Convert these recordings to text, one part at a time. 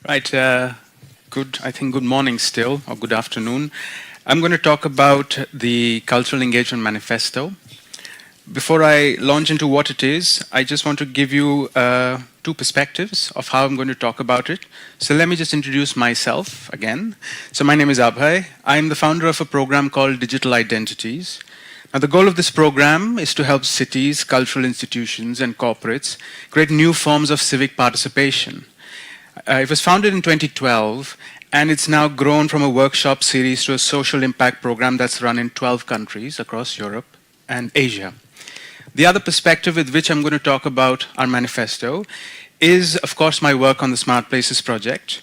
Right. Good morning still, or good afternoon. I'm going to talk about the Cultural Engagement Manifesto. Before I launch into what it is, I just want to give you two perspectives of how I'm going to talk about it. So let me just introduce myself again. So my name is Abhay. I'm the founder of a program called Digital Identities. Now, the goal of this program is to help cities, cultural institutions, and corporates create new forms of civic participation. It was founded in 2012, and it's now grown from a workshop series to a social impact program that's run in 12 countries across Europe and Asia. The other perspective with which I'm going to talk about our manifesto is, of course, my work on the Smart Places project.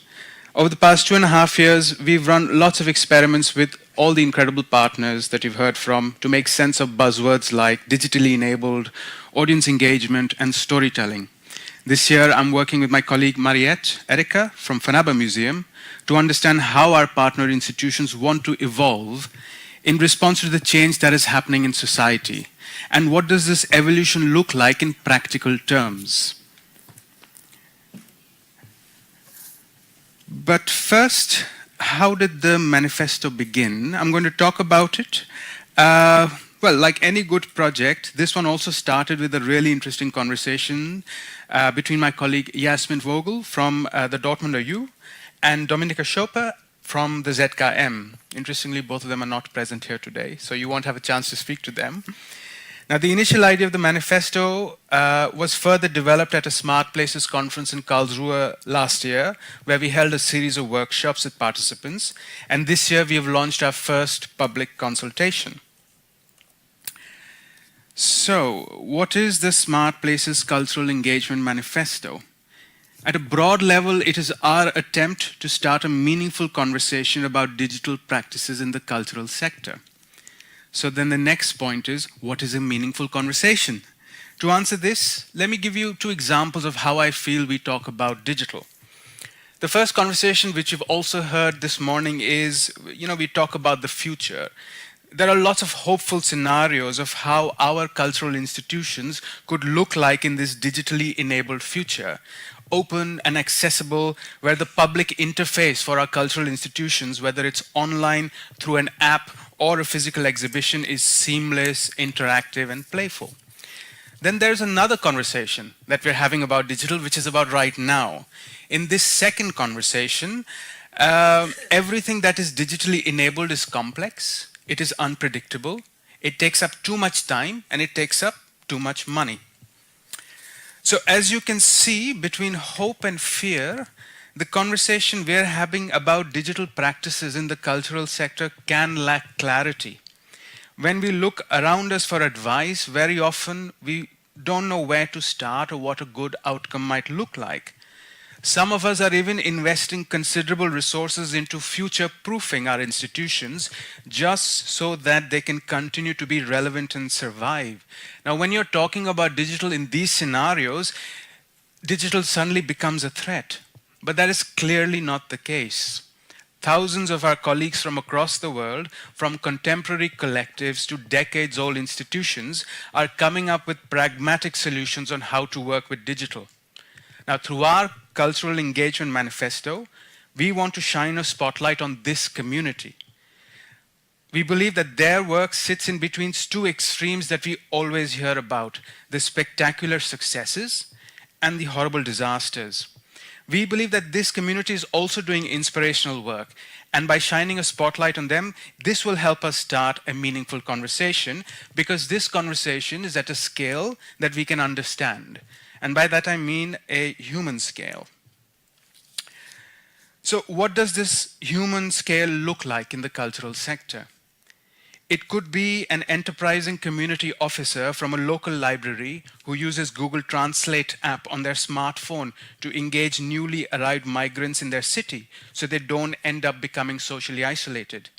Over the past 2.5 years, we've run lots of experiments with all the incredible partners that you've heard from to make sense of buzzwords like digitally enabled, audience engagement, and storytelling. This year, I'm working with my colleague Abhay Adhikari from Fanaba Museum to understand how our partner institutions want to evolve in response to the change that is happening in society. And what does this evolution look like in practical terms? But first, how did the manifesto begin? I'm going to talk about it. Well, like any good project, this one also started with a really interesting conversation between my colleague Yasmin Vogel from the Dortmunder U and Dominika Schoper from the ZKM. Interestingly, both of them are not present here today, so you won't have a chance to speak to them. Now, the initial idea of the manifesto was further developed at a Smart Places conference in Karlsruhe last year, where we held a series of workshops with participants. And this year, we have launched our first public consultation. So, what is the Smart Places Cultural Engagement Manifesto? At a broad level, it is our attempt to start a meaningful conversation about digital practices in the cultural sector. So then the next point is, what is a meaningful conversation? To answer this, let me give you two examples of how I feel we talk about digital. The first conversation, which you've also heard this morning, is, we talk about the future. There are lots of hopeful scenarios of how our cultural institutions could look like in this digitally enabled future. Open and accessible, where the public interface for our cultural institutions, whether it's online, through an app, or a physical exhibition, is seamless, interactive, and playful. Then there's another conversation that we're having about digital, which is about right now. In this second conversation, everything that is digitally enabled is complex, it is unpredictable, it takes up too much time, and it takes up too much money. So as you can see, between hope and fear, the conversation we're having about digital practices in the cultural sector can lack clarity. When we look around us for advice, very often we don't know where to start or what a good outcome might look like. Some of us are even investing considerable resources into future-proofing our institutions just so that they can continue to be relevant and survive. Now, when you're talking about digital in these scenarios, digital suddenly becomes a threat. But that is clearly not the case. Thousands of our colleagues from across the world, from contemporary collectives to decades-old institutions, are coming up with pragmatic solutions on how to work with digital. Now, through our Cultural Engagement Manifesto, we want to shine a spotlight on this community. We believe that their work sits in between two extremes that we always hear about, the spectacular successes and the horrible disasters. We believe that this community is also doing inspirational work, and by shining a spotlight on them, this will help us start a meaningful conversation, because this conversation is at a scale that we can understand. And by that I mean a human scale. So what does this human scale look like in the cultural sector? It could be an enterprising community officer from a local library who uses Google Translate app on their smartphone to engage newly arrived migrants in their city so they don't end up becoming socially isolated.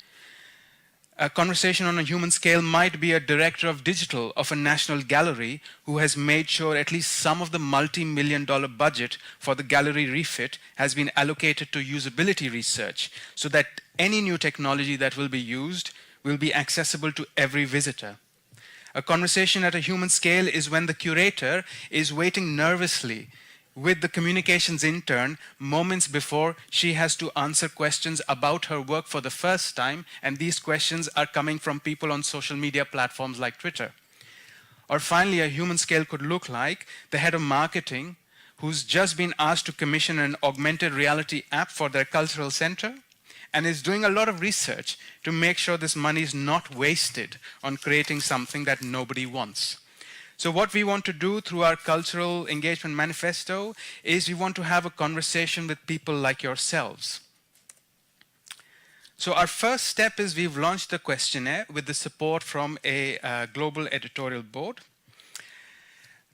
A conversation on a human scale might be a director of digital of a national gallery who has made sure at least some of the multi-million-dollar budget for the gallery refit has been allocated to usability research so that any new technology that will be used will be accessible to every visitor. A conversation at a human scale is when the curator is waiting nervously with the communications intern moments before she has to answer questions about her work for the first time, and these questions are coming from people on social media platforms like Twitter. Or finally, a human scale could look like the head of marketing who's just been asked to commission an augmented reality app for their cultural center and is doing a lot of research to make sure this money is not wasted on creating something that nobody wants. So what we want to do through our cultural engagement manifesto is we want to have a conversation with people like yourselves. So our first step is we've launched the questionnaire with the support from a global editorial board.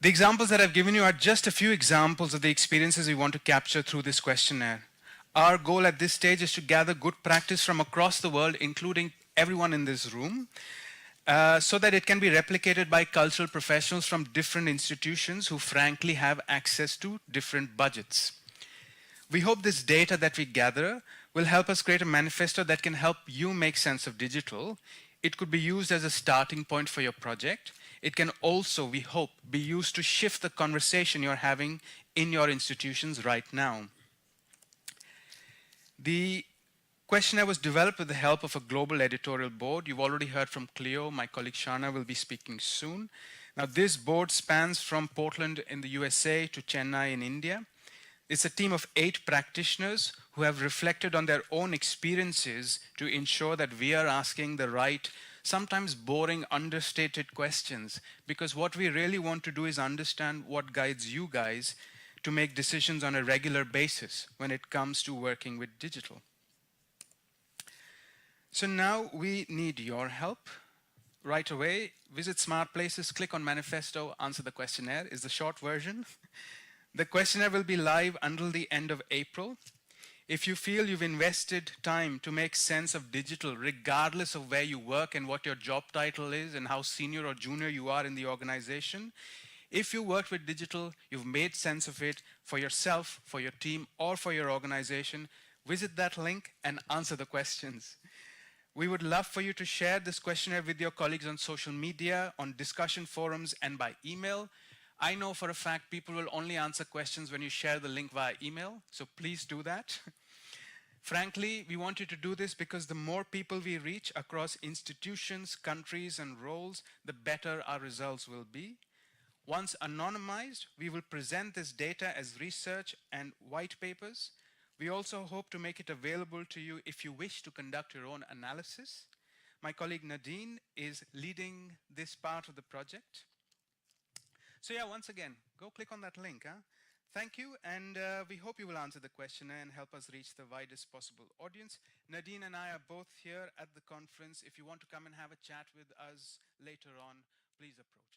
The examples that I've given you are just a few examples of the experiences we want to capture through this questionnaire. Our goal at this stage is to gather good practice from across the world, including everyone in this room, so that it can be replicated by cultural professionals from different institutions who frankly have access to different budgets. We hope this data that we gather will help us create a manifesto that can help you make sense of digital. It could be used as a starting point for your project. It can also, we hope, be used to shift the conversation you're having in your institutions right now. The questionnaire was developed with the help of a global editorial board. You've already heard from Cleo. My colleague Shana will be speaking soon. Now, this board spans from Portland in the USA to Chennai in India. It's a team of 8 practitioners who have reflected on their own experiences to ensure that we are asking the right, sometimes boring, understated questions, because what we really want to do is understand what guides you guys to make decisions on a regular basis when it comes to working with digital. So now we need your help. Right away, visit SMARTplaces, click on Manifesto, answer the questionnaire is the short version. The questionnaire will be live until the end of April. If you feel you've invested time to make sense of digital, regardless of where you work and what your job title is and how senior or junior you are in the organization, if you work with digital, you've made sense of it for yourself, for your team, or for your organization, visit that link and answer the questions. We would love for you to share this questionnaire with your colleagues on social media, on discussion forums, and by email. I know for a fact people will only answer questions when you share the link via email, so please do that. Frankly, we want you to do this because the more people we reach across institutions, countries, and roles, the better our results will be. Once anonymized, we will present this data as research and white papers. We also hope to make it available to you if you wish to conduct your own analysis. My colleague Nadine is leading this part of the project. So yeah, once again, go click on that link. Thank you, and we hope you will answer the questionnaire and help us reach the widest possible audience. Nadine and I are both here at the conference. If you want to come and have a chat with us later on, please approach.